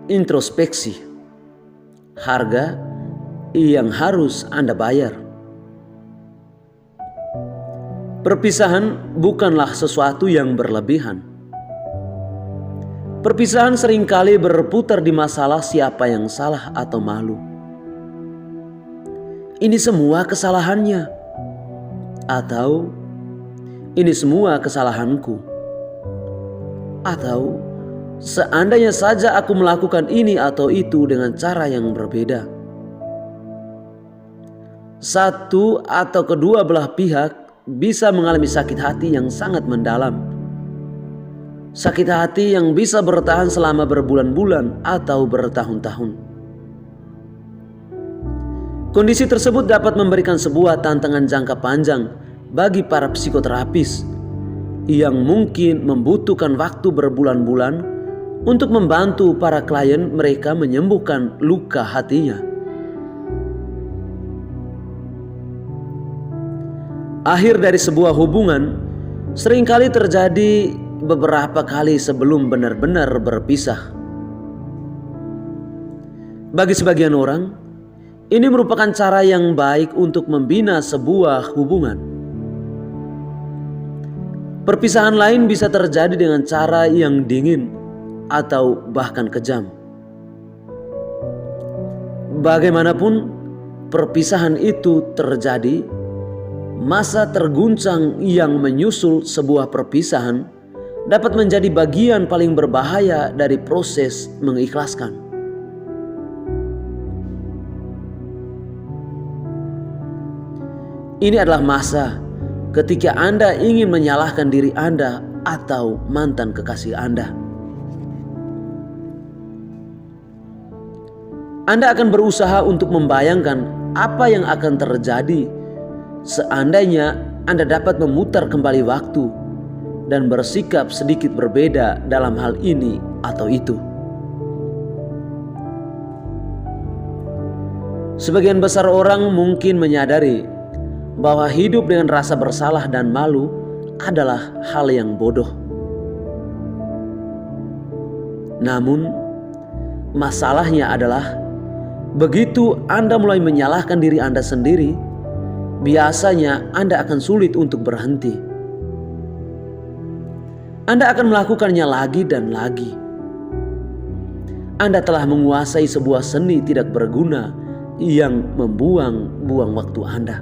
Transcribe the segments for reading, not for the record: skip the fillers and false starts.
introspeksi, harga yang harus Anda bayar. Perpisahan bukanlah sesuatu yang berlebihan. Perpisahan seringkali berputar di masalah siapa yang salah atau malu. Ini semua kesalahannya, atau ini semua kesalahanku, atau seandainya saja aku melakukan ini atau itu dengan cara yang berbeda. Satu atau kedua belah pihak bisa mengalami sakit hati yang sangat mendalam. Sakit hati yang bisa bertahan selama berbulan-bulan atau bertahun-tahun. Kondisi tersebut dapat memberikan sebuah tantangan jangka panjang bagi para psikoterapis yang mungkin membutuhkan waktu berbulan-bulan untuk membantu para klien mereka menyembuhkan luka hatinya. Akhir dari sebuah hubungan seringkali terjadi beberapa kali sebelum benar-benar berpisah. Bagi sebagian orang, ini merupakan cara yang baik untuk membina sebuah hubungan. Perpisahan lain bisa terjadi dengan cara yang dingin atau bahkan kejam. Bagaimanapun perpisahan itu terjadi, masa terguncang yang menyusul sebuah perpisahan dapat menjadi bagian paling berbahaya dari proses mengikhlaskan. Ini adalah masa ketika Anda ingin menyalahkan diri Anda atau mantan kekasih Anda. Anda akan berusaha untuk membayangkan apa yang akan terjadi seandainya Anda dapat memutar kembali waktu dan bersikap sedikit berbeda dalam hal ini atau itu. Sebagian besar orang mungkin menyadari bahwa hidup dengan rasa bersalah dan malu adalah hal yang bodoh. Namun, masalahnya adalah begitu Anda mulai menyalahkan diri Anda sendiri, biasanya Anda akan sulit untuk berhenti. Anda akan melakukannya lagi dan lagi. Anda telah menguasai sebuah seni tidak berguna yang membuang-buang waktu Anda.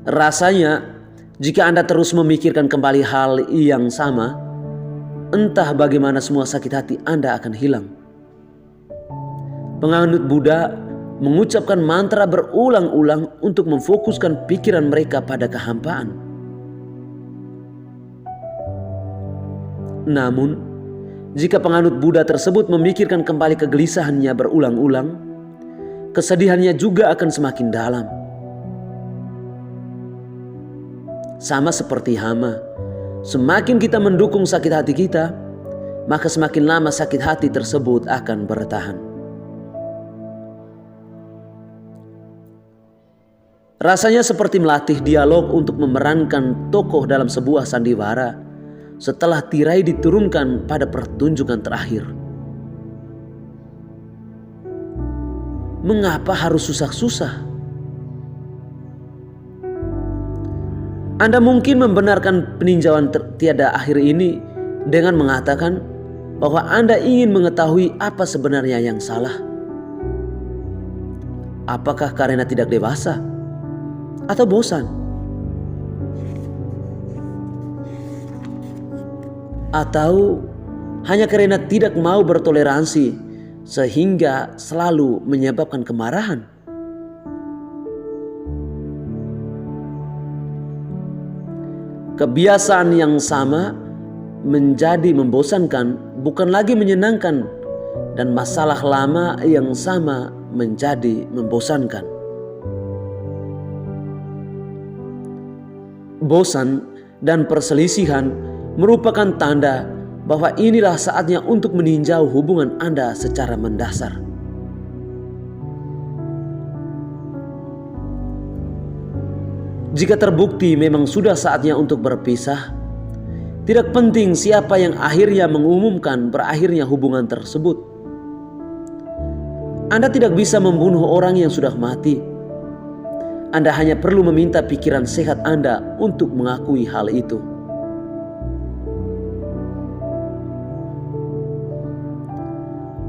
Rasanya, jika Anda terus memikirkan kembali hal yang sama, entah bagaimana semua sakit hati Anda akan hilang. Penganut Buddha mengucapkan mantra berulang-ulang untuk memfokuskan pikiran mereka pada kehampaan. Namun, jika penganut Buddha tersebut memikirkan kembali kegelisahannya berulang-ulang, kesedihannya juga akan semakin dalam. Sama seperti hama, semakin kita mendukung sakit hati kita, maka semakin lama sakit hati tersebut akan bertahan. Rasanya seperti melatih dialog untuk memerankan tokoh dalam sebuah sandiwara setelah tirai diturunkan pada pertunjukan terakhir. Mengapa harus susah-susah? Anda mungkin membenarkan peninjauan tiada akhir ini dengan mengatakan bahwa Anda ingin mengetahui apa sebenarnya yang salah. Apakah karena tidak dewasa atau bosan? Atau hanya karena tidak mau bertoleransi sehingga selalu menyebabkan kemarahan? Kebiasaan yang sama menjadi membosankan, bukan lagi menyenangkan, dan masalah lama yang sama menjadi membosankan. Bosan dan perselisihan merupakan tanda bahwa inilah saatnya untuk meninjau hubungan Anda secara mendasar. Jika terbukti memang sudah saatnya untuk berpisah, Tidak penting siapa yang akhirnya mengumumkan berakhirnya hubungan tersebut. Anda tidak bisa membunuh orang yang sudah mati. Anda hanya perlu meminta pikiran sehat Anda untuk mengakui hal itu.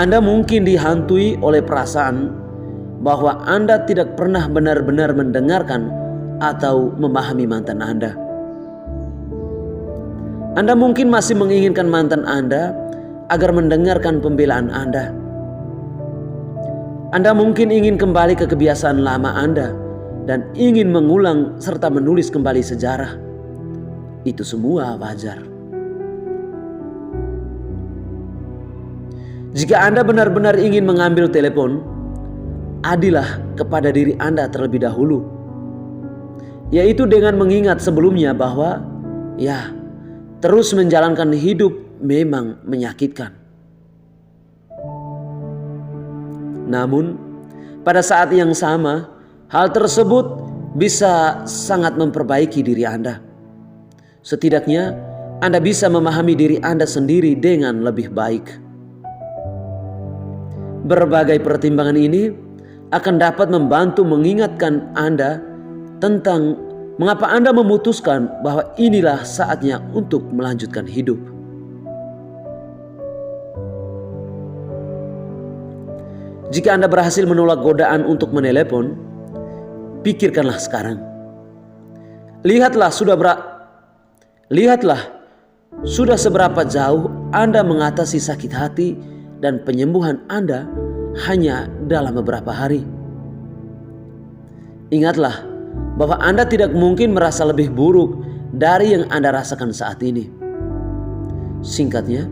Anda mungkin dihantui oleh perasaan bahwa Anda tidak pernah benar-benar mendengarkan atau memahami mantan Anda. Anda mungkin masih menginginkan mantan Anda agar mendengarkan pembelaan Anda. Anda mungkin ingin kembali ke kebiasaan lama Anda dan ingin mengulang serta menulis kembali sejarah. Itu semua wajar. Jika Anda benar-benar ingin mengambil telepon, adilah kepada diri Anda terlebih dahulu, yaitu dengan mengingat sebelumnya bahwa terus menjalankan hidup memang menyakitkan. Namun, pada saat yang sama, hal tersebut bisa sangat memperbaiki diri Anda. Setidaknya, Anda bisa memahami diri Anda sendiri dengan lebih baik. Berbagai pertimbangan ini akan dapat membantu mengingatkan Anda tentang mengapa Anda memutuskan bahwa inilah saatnya untuk melanjutkan hidup. Jika Anda berhasil menolak godaan untuk menelepon, pikirkanlah sekarang. Lihatlah sudah seberapa jauh Anda mengatasi sakit hati dan penyembuhan Anda hanya dalam beberapa hari. Ingatlah bahwa Anda tidak mungkin merasa lebih buruk dari yang Anda rasakan saat ini. Singkatnya,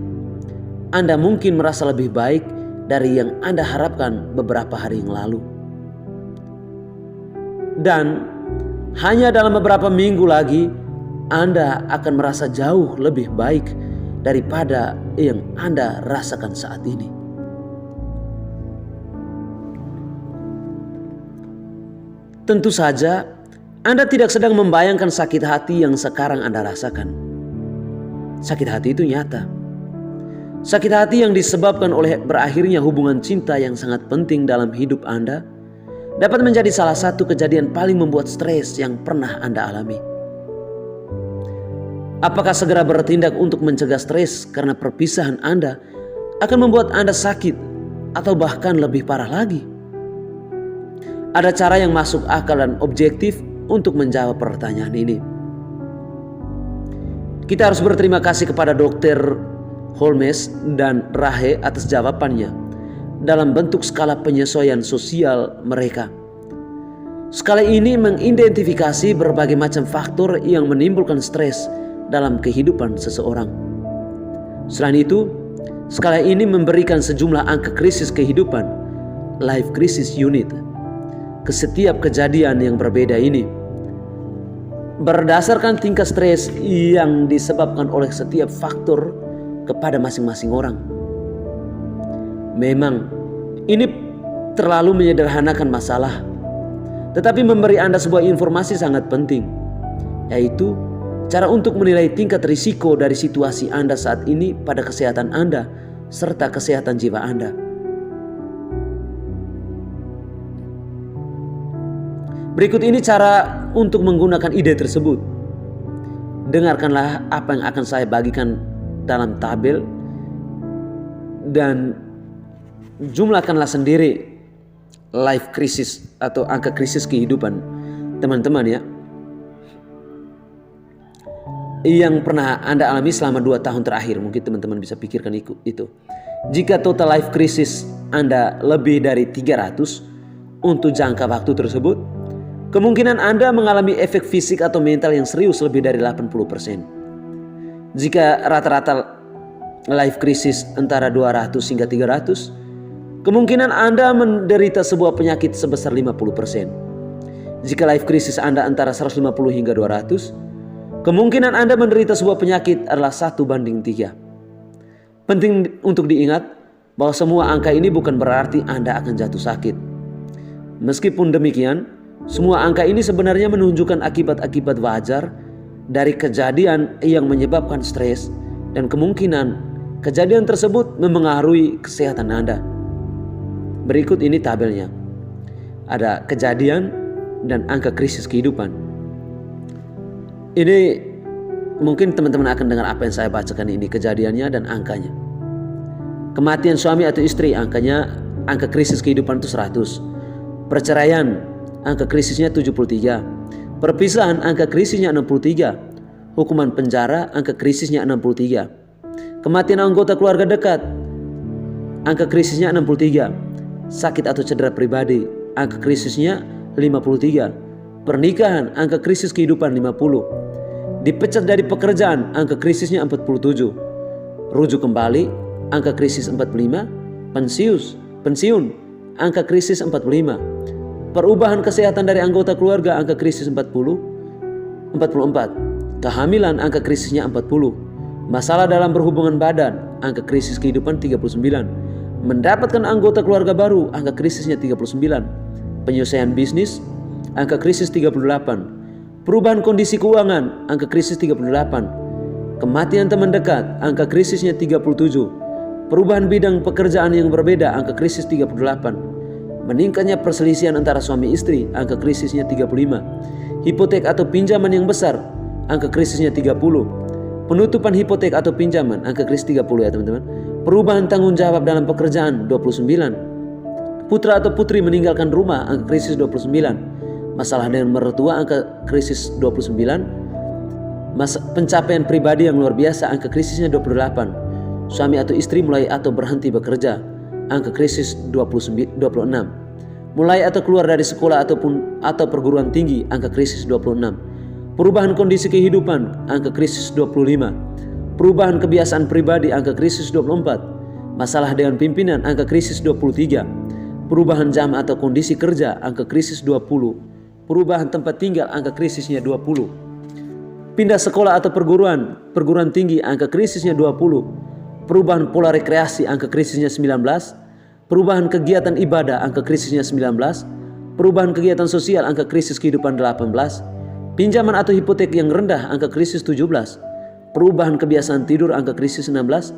Anda mungkin merasa lebih baik dari yang Anda harapkan beberapa hari yang lalu. Dan hanya dalam beberapa minggu lagi, Anda akan merasa jauh lebih baik daripada yang Anda rasakan saat ini. Tentu saja, Anda tidak sedang membayangkan sakit hati yang sekarang Anda rasakan. Sakit hati itu nyata. Sakit hati yang disebabkan oleh berakhirnya hubungan cinta yang sangat penting dalam hidup Anda dapat menjadi salah satu kejadian paling membuat stres yang pernah Anda alami. Apakah segera bertindak untuk mencegah stres karena perpisahan Anda akan membuat Anda sakit atau bahkan lebih parah lagi? Ada cara yang masuk akal dan objektif untuk menjawab pertanyaan ini. Kita harus berterima kasih kepada Dr. Holmes dan Rahe atas jawabannya dalam bentuk skala penyesuaian sosial mereka. Skala ini mengidentifikasi berbagai macam faktor yang menimbulkan stres dalam kehidupan seseorang. Selain itu, skala ini memberikan sejumlah angka krisis kehidupan, life crisis unit, ke setiap kejadian yang berbeda ini. Berdasarkan tingkat stres yang disebabkan oleh setiap faktor kepada masing-masing orang. Memang ini terlalu menyederhanakan masalah, tetapi memberi Anda sebuah informasi sangat penting, yaitu cara untuk menilai tingkat risiko dari situasi Anda saat ini pada kesehatan Anda serta kesehatan jiwa Anda. Berikut ini cara untuk menggunakan ide tersebut. Dengarkanlah apa yang akan saya bagikan dalam tabel dan jumlahkanlah sendiri life crisis atau angka krisis kehidupan teman-teman ya, yang pernah Anda alami selama 2 tahun terakhir. Mungkin teman-teman bisa pikirkan itu. Jika total life crisis Anda lebih dari 300 untuk jangka waktu tersebut, kemungkinan Anda mengalami efek fisik atau mental yang serius lebih dari 80%. Jika rata-rata life crisis antara 200 hingga 300, kemungkinan Anda menderita sebuah penyakit sebesar 50%. Jika life crisis Anda antara 150 hingga 200, kemungkinan Anda menderita sebuah penyakit adalah 1:3. Penting untuk diingat bahwa semua angka ini bukan berarti Anda akan jatuh sakit. Meskipun demikian, semua angka ini sebenarnya menunjukkan akibat-akibat wajar dari kejadian yang menyebabkan stres, dan kemungkinan kejadian tersebut memengaruhi kesehatan Anda. Berikut ini tabelnya. Ada kejadian dan angka krisis kehidupan. Ini mungkin teman-teman akan dengar apa yang saya bacakan ini, kejadiannya dan angkanya. Kematian suami atau istri, angka krisis kehidupan itu 100. Perceraian, angka krisisnya 73. Perpisahan, angka krisisnya 63. Hukuman penjara, angka krisisnya 63. Kematian anggota keluarga dekat, angka krisisnya 63. Sakit atau cedera pribadi, angka krisisnya 53. Pernikahan, angka krisis kehidupan 50. Dipecat dari pekerjaan, angka krisisnya 47. Rujuk kembali, angka krisis 45. Pensiun, angka krisis 45. Perubahan kesehatan dari anggota keluarga, angka krisis 44. Kehamilan, angka krisisnya 40. Masalah dalam berhubungan badan, angka krisis kehidupan 39. Mendapatkan anggota keluarga baru, angka krisisnya 39. Penyelesaian bisnis, angka krisis 38. Perubahan kondisi keuangan, angka krisis 38. Kematian teman dekat, angka krisisnya 37. Perubahan bidang pekerjaan yang berbeda, angka krisis 38. Meningkatnya perselisihan antara suami istri, angka krisisnya 35. Hipotek atau pinjaman yang besar, angka krisisnya 30. Penutupan hipotek atau pinjaman, angka krisis 30 ya teman-teman. Perubahan tanggung jawab dalam pekerjaan, 29. Putra atau putri meninggalkan rumah, angka krisis 29. Masalah dengan mertua, angka krisis 29. Pencapaian pribadi yang luar biasa, angka krisisnya 28. Suami atau istri mulai atau berhenti bekerja, angka krisis 26. Mulai atau keluar dari sekolah atau perguruan tinggi, angka krisis 26. Perubahan kondisi kehidupan, angka krisis 25. Perubahan kebiasaan pribadi, angka krisis 24. Masalah dengan pimpinan, angka krisis 23. Perubahan jam atau kondisi kerja, angka krisis 20. Perubahan tempat tinggal, angka krisisnya 20. Pindah sekolah atau perguruan tinggi, angka krisisnya 20. Perubahan pola rekreasi, angka krisisnya 19. Perubahan kegiatan ibadah, angka krisisnya 19. Perubahan kegiatan sosial, angka krisis kehidupan 18. Pinjaman atau hipotek yang rendah, angka krisis 17. Perubahan kebiasaan tidur, angka krisis 16.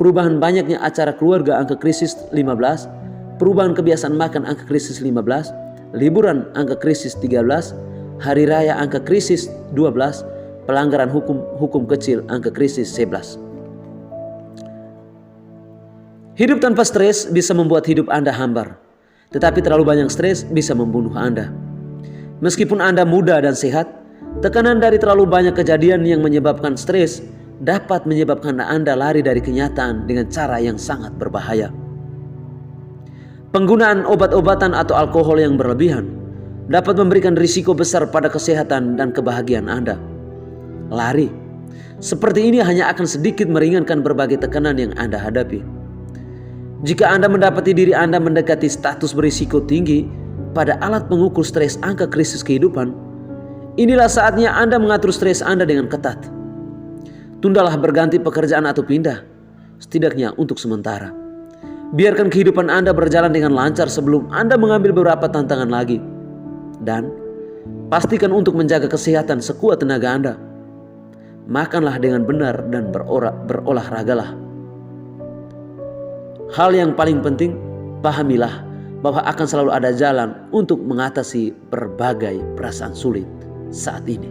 Perubahan banyaknya acara keluarga, angka krisis 15. Perubahan kebiasaan makan, angka krisis 15. Liburan, angka krisis 13. Hari raya, angka krisis 12. Pelanggaran hukum kecil, angka krisis 11. Hidup tanpa stres bisa membuat hidup Anda hambar. Tetapi terlalu banyak stres bisa membunuh Anda. Meskipun Anda muda dan sehat, tekanan dari terlalu banyak kejadian yang menyebabkan stres dapat menyebabkan Anda lari dari kenyataan dengan cara yang sangat berbahaya. Penggunaan obat-obatan atau alkohol yang berlebihan dapat memberikan risiko besar pada kesehatan dan kebahagiaan Anda. Lari seperti ini hanya akan sedikit meringankan berbagai tekanan yang Anda hadapi. Jika Anda mendapati diri Anda mendekati status berisiko tinggi pada alat pengukur stres angka krisis kehidupan, inilah saatnya Anda mengatur stres Anda dengan ketat. Tundalah berganti pekerjaan atau pindah, setidaknya untuk sementara. Biarkan kehidupan Anda berjalan dengan lancar sebelum Anda mengambil beberapa tantangan lagi. Dan pastikan untuk menjaga kesehatan sekuat tenaga Anda. Makanlah dengan benar dan berolahragalah. Hal yang paling penting, pahamilah bahwa akan selalu ada jalan untuk mengatasi berbagai perasaan sulit saat ini.